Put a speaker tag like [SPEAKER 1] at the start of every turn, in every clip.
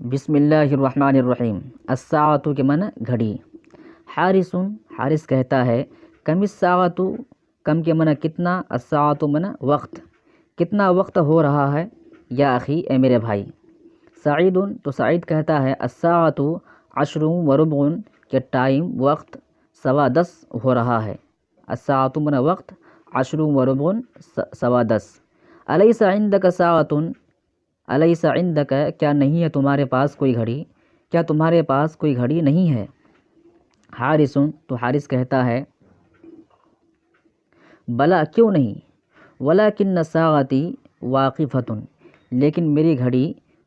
[SPEAKER 1] بسم اللہ الرحمن الرحیم۔ الساعۃ کے معنی گھڑی۔ حارث، حارث کہتا ہے کم الساعۃ، کم کے معنی کتنا، الساعۃ معنی وقت، کتنا وقت ہو رہا ہے، یا اخی اے میرے بھائی۔ سعید، تو سعید کہتا ہے الساعۃ عشر و ربع، کہ ٹائم وقت 10:15 ہو رہا ہے۔ الساعۃ معنی وقت، عشر و ربع 10:15۔ الیس عندک ساعۃ، الیس عندک کیا نہیں ہے تمہارے پاس کوئی گھڑی، کیا تمہارے پاس کوئی گھڑی نہیں ہے۔ حارث، تو حارث کہتا ہے بلا کیوں نہیں، ولکن ساعتی واقفۃ، لیکن میری گھڑی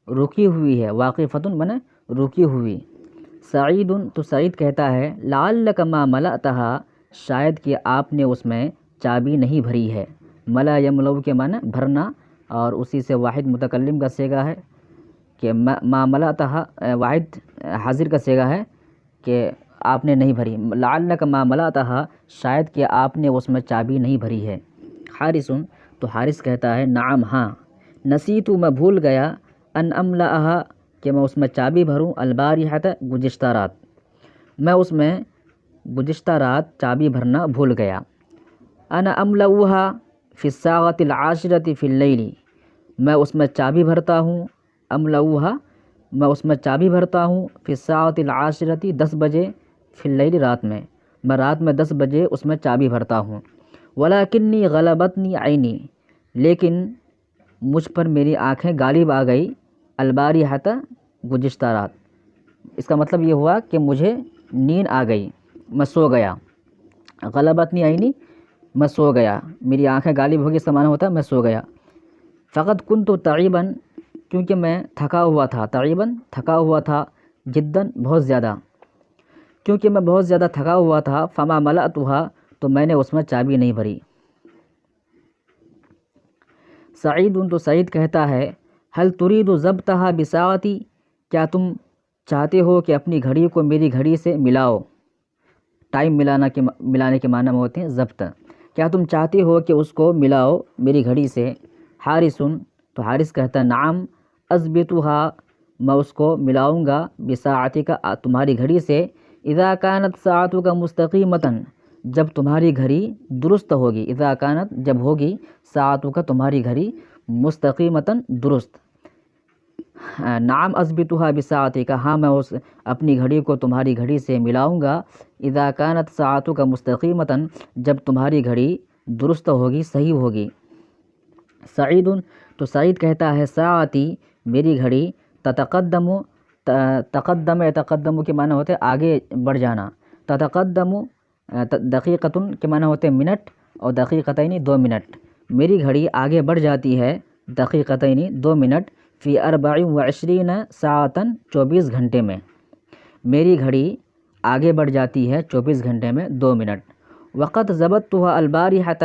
[SPEAKER 1] رکی ہوئی ہے، واقفۃ معنی رکی ہوئی۔ سعید، تو سعید کہتا ہے لعلک ما ملأتہا، شاید کہ آپ نے اس میں چابی نہیں بھری ہے۔ ملا یملؤ کے معنی بھرنا، اور اسی سے واحد متکلم کا صیغہ ہے کہ ما ملأتہا، واحد حاضر کا صیغہ ہے کہ آپ نے نہیں بھری۔ لعلک ما ملأتہا، شاید کہ آپ نے اس میں چابی نہیں بھری ہے۔ حارث، تو حارث کہتا ہے نعم ہاں، نسیت میں بھول گیا، ان املأہا، کہ میں اس میں چابی بھروں، البارحۃ گزشتہ رات، میں اس میں گزشتہ رات چابی بھرنا بھول گیا۔ انا املؤہا فی الساعۃ العاشرۃ فی اللیل، میں اس میں چابی بھرتا ہوں، املؤہا میں اس میں چابی بھرتا ہوں، فی الساعۃ العاشرۃ 10 بجے، فی اللیل رات میں رات میں 10 بجے اس میں چابی بھرتا ہوں۔ ولکنی غلبتنی عینی، لیکن مجھ پر میری آنکھیں غالب آ گئی، البارحۃ گزشتہ رات۔ اس کا مطلب یہ ہوا کہ مجھے نیند آ گئی، میں سو گیا۔ غلبتنی عینی، میں سو گیا، میری آنکھیں غالب ہو گئی، اس کا معنی ہوتا ہے میں سو گیا۔ فقد کنت تعیبا، کیونکہ میں تھکا ہوا تھا، تعیبا تھکا ہوا تھا، جداً بہت زیادہ، کیونکہ میں بہت زیادہ تھکا ہوا تھا، فما ملأتہا، تو میں نے اس میں چابی نہیں بھری۔ سعید، تو سعید کہتا ہے هل تريد ضبطها بساعتی، کیا تم چاہتے ہو کہ اپنی گھڑی کو میری گھڑی سے ملاؤ۔ ٹائم ملانے کے معنی میں ہوتے ہیں ضبط، کیا تم چاہتے ہو کہ اس کو ملاؤ میری گھڑی سے۔ حارث، تو حارث کہتا ہے نعم اضبطها، میں اس کو ملاؤں گا، بساعتک، تمہاری گھڑی سے، اذا کانت ساعتک مستقیمۃ، جب تمہاری گھڑی درست ہوگی، اذا کانت جب ہوگی، ساعتک تمہاری گھڑی، مستقیمۃ درست۔ نعم اضبطها بساعتک، ہاں میں اپنی گھڑی کو تمہاری گھڑی سے ملاؤں گا، اذا کانت ساعتک مستقیمۃ، جب تمہاری گھڑی درست ہوگی، صحیح ہوگی۔ سعید، تو سعید کہتا ہے ساعتی، میری گھڑی، تتقدم، تقدم یتقدم کے معنی ہوتے ہیں آگے بڑھ جانا، تتقدم، دقیقۃ کے معنی ہوتے ہیں منٹ، اور دقیقتین 2 منٹ، میری گھڑی آگے بڑھ جاتی ہے، دقیقتین 2 منٹ، فی 24 ساعۃ 24 گھنٹے میں، میری گھڑی آگے بڑھ جاتی ہے 24 گھنٹے میں 2 منٹ۔ وقت ضبطتها البارحۃ،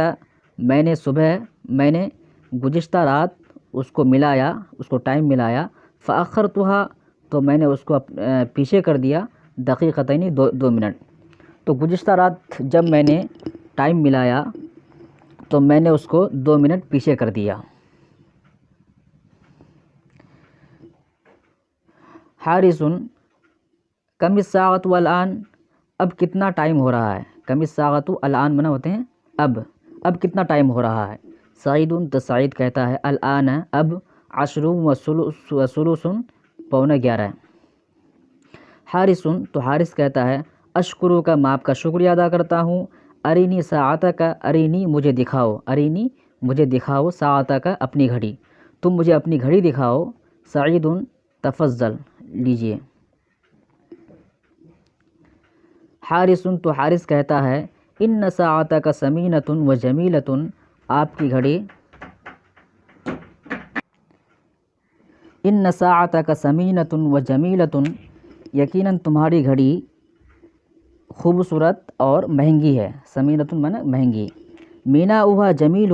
[SPEAKER 1] میں نے گزشتہ رات اس کو ملایا، اس کو ٹائم ملایا، فاخرتها، تو میں نے اس کو پیچھے کر دیا، دقیقتین 2 منٹ۔ تو گزشتہ رات جب میں نے ٹائم ملایا تو میں نے اس کو 2 منٹ پیچھے کر دیا۔ حارث، کم الساعۃ والآن، اب کتنا ٹائم ہو رہا ہے۔ کم الساعۃ الآن منع ہوتے ہیں اب کتنا ٹائم ہو رہا ہے۔ سعید، تو سعید کہتا ہے الآن، اب، 10 و ثلث، 11:15۔ حارث، تو حارث کہتا ہے اشکرو کا، میں آپ کا شکریہ ادا کرتا ہوں، ارینی ساعتک، ارینی مجھے دکھاؤ، ارینی مجھے دکھاؤ، ساعتک اپنی گھڑی، تم مجھے اپنی گھڑی دکھاؤ۔ سعید، تفضل لیجئے۔ حارث، تو حارث کہتا ہے ان ساعتک ثمینۃ و جمیلۃ، آپ کی گھڑی، ان ساعتک ثمینۃ و جمیلۃ، یقیناً تمہاری گھڑی خوبصورت اور مہنگی ہے، ثمینۃ معنی مہنگی، میناؤہا جمیل،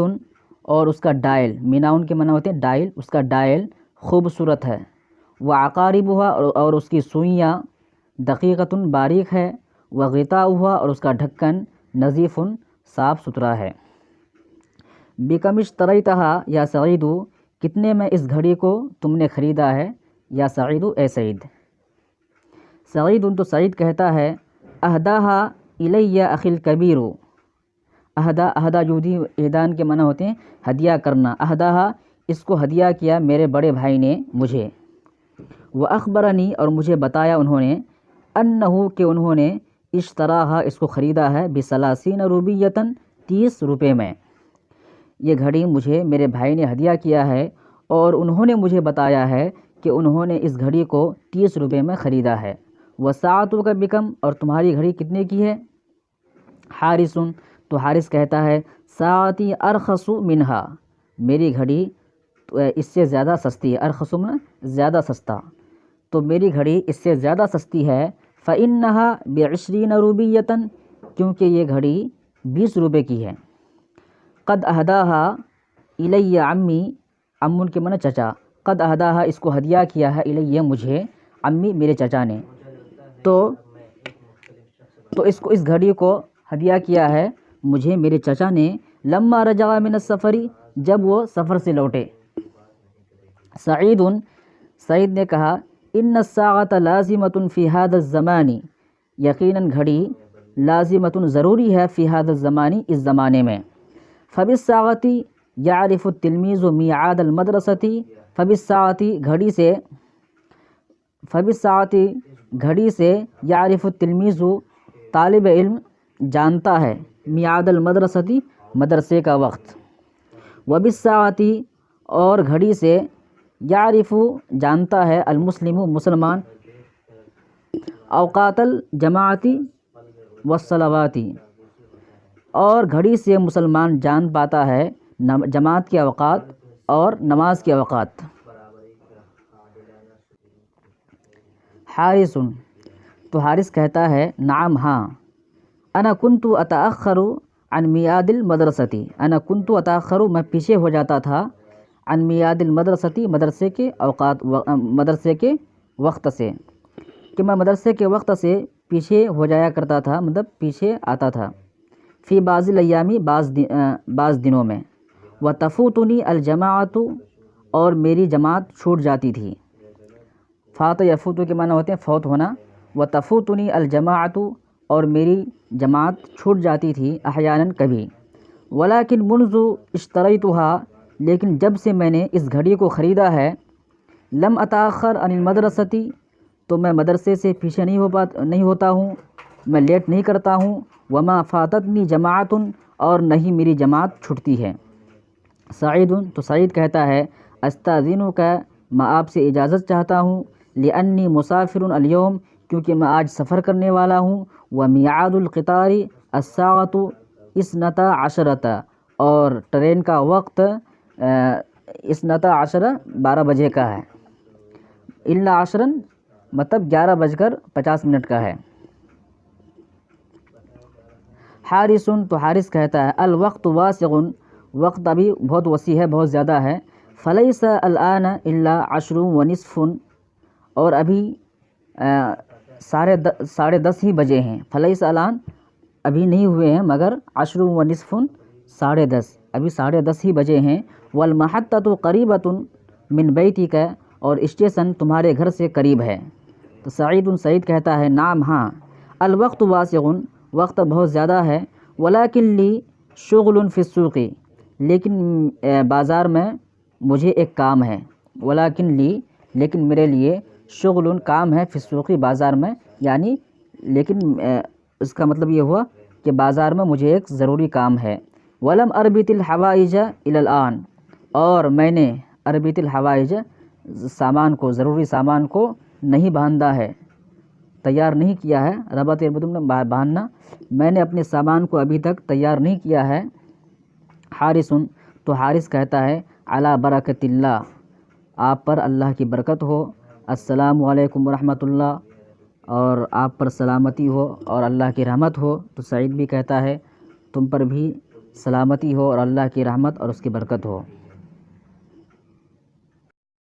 [SPEAKER 1] اور اس کا ڈائل، میناؤن کے معنی ہوتے ہیں ڈائل، اس کا ڈائل خوبصورت ہے، وعقاربہا، اور اس کی سوئیاں، دقیقۃ باریک ہے، وغطاؤہا، اور اس کا ڈھکن، نظیف صاف ستھرا ہے۔ بکم اشتریتہا یا سعید، کتنے میں اس گھڑی کو تم نے خریدا ہے۔ یا سعید اے سعید۔ سعید تو سعید کہتا ہے اہداہا الیہ اخی الکبیر، اہدا جودی اہدان کے معنی ہوتے ہیں ہدیہ کرنا، اہداہا اس کو ہدیہ کیا میرے بڑے بھائی نے مجھے، واخبرنی اور مجھے بتایا انہوں نے، انہو کہ انہوں نے اشتراہا اس کو خریدا ہے بثلاثین روبیۃً 30 روپے میں، یہ گھڑی مجھے میرے بھائی نے ہدیہ کیا ہے اور انہوں نے مجھے بتایا ہے کہ انہوں نے اس گھڑی کو 30 روپے میں خریدا ہے۔ وساعتک بکم اور تمہاری گھڑی کتنے کی ہے؟ حارث تو حارث کہتا ہے ساعتی ارخص منہا، میری گھڑی اس سے زیادہ سستی ہے، ارخص من زیادہ سستا، تو میری گھڑی اس سے زیادہ سستی ہے۔ فإنہا بعشرین روبیۃً کیونکہ یہ گھڑی 20 روپے کی ہے۔ قد اہداہا الیہ عمی، عمن کے معنی چچا، قد اہداہا اس کو ہدیہ کیا ہے الیہ مجھے، عمی میرے چچا نے، تو اس گھڑی کو ہدیہ کیا ہے مجھے میرے چچا نے، لما رجع من السفر جب وہ سفر سے لوٹے۔ سعید نے کہا ان الساعۃ لازمۃ فی ھذا الزمان، یقیناً گھڑی لازمۃ ضروری ہے فی ھذا الزمان اس زمانے میں۔ فبالساعۃ یعرف التلمیذ میعاد المدرسۃ، فبالساعۃ گھڑی سے یعرف التلمیذ طالب علم جانتا ہے، میعاد المدرسۃ مدرسے کا وقت، وبالساعۃ اور گھڑی سے یعرف جانتا ہے المسلم مسلمان، اوقات الجماعت والصلوات اور گھڑی سے مسلمان جان پاتا ہے جماعت کے اوقات اور نماز کے اوقات۔ حارث تو حارث کہتا ہے نعم ہاں، انا کنت اتاخر عن میعاد المدرسۃ، انا کنت اتاخر میں پیچھے ہو جاتا تھا، عن میعاد المدرسۃ مدرسے کے اوقات، مدرسے کے وقت سے، کہ میں مدرسے کے وقت سے پیچھے ہو جایا کرتا تھا، مطلب پیچھے آتا تھا، فی بعض الایام بعض دنوں میں، وتفوتنی الجماعت اور میری جماعت چھوٹ جاتی تھی، فات یفوت کے معنی ہوتے ہیں فوت ہونا، وتفوتنی الجماعت اور میری جماعت چھوٹ جاتی تھی احیاناً کبھی، ولیکن منذ اشتریتھا لیکن جب سے میں نے اس گھڑی کو خریدا ہے، لم اتاخر عن المدرسۃ تو میں مدرسے سے پیچھے نہیں ہوتا ہوں، میں لیٹ نہیں کرتا ہوں، وما فاتتنی جماعت اور نہیں میری جماعت چھٹتی ہے۔ سعید تو سعید کہتا ہے استاذنک میں آپ سے اجازت چاہتا ہوں، لانی مسافر الیوم کیونکہ میں آج سفر کرنے والا ہوں، ومیعاد القطار الساعۃ اثنتا عشرۃ اور ٹرین کا وقت اثنتا عشر 12 بجے کا ہے، الا عشرن مطلب 11:50 کا ہے۔ حارث تو حارث کہتا ہے الوقت واسع، وقت ابھی بہت وسیع ہے، بہت زیادہ ہے، فلیس الآن الا 10:20 اور ابھی 10:30 ہی بجے ہیں، فلیس الآن ابھی نہیں ہوئے ہیں مگر 10:20 10:30 ابھی 10:30 ہی بجے ہیں، والمحطۃ قریبۃ من بیتک اور اسٹیشن تمہارے گھر سے قریب ہے۔ تو سعید کہتا ہے نعم ہاں، الوقت واسع وقت بہت زیادہ ہے، ولیکن لی شغل فی السوق لیکن بازار میں مجھے ایک کام ہے، لیکن میرے لیے شغل کام ہے، فی السوق بازار میں، یعنی لیکن اس کا مطلب یہ ہوا کہ بازار میں مجھے ایک ضروری کام ہے، ولم اربط الحوائج الی الآن اور میں نے اربط الحوائج سامان کو، ضروری سامان کو نہیں باندھا ہے، تیار نہیں کیا ہے، ربط باندھنا، میں نے اپنے سامان کو ابھی تک تیار نہیں کیا ہے۔ حارث تو حارث کہتا ہے علی برکت اللہ، آپ پر اللہ کی برکت ہو، السلام علیکم ورحمۃ اللہ اور آپ پر سلامتی ہو اور اللہ کی رحمت ہو۔ تو سعید بھی کہتا ہے تم پر بھی سلامتی ہو اور اللہ کی رحمت اور اس کی برکت ہو۔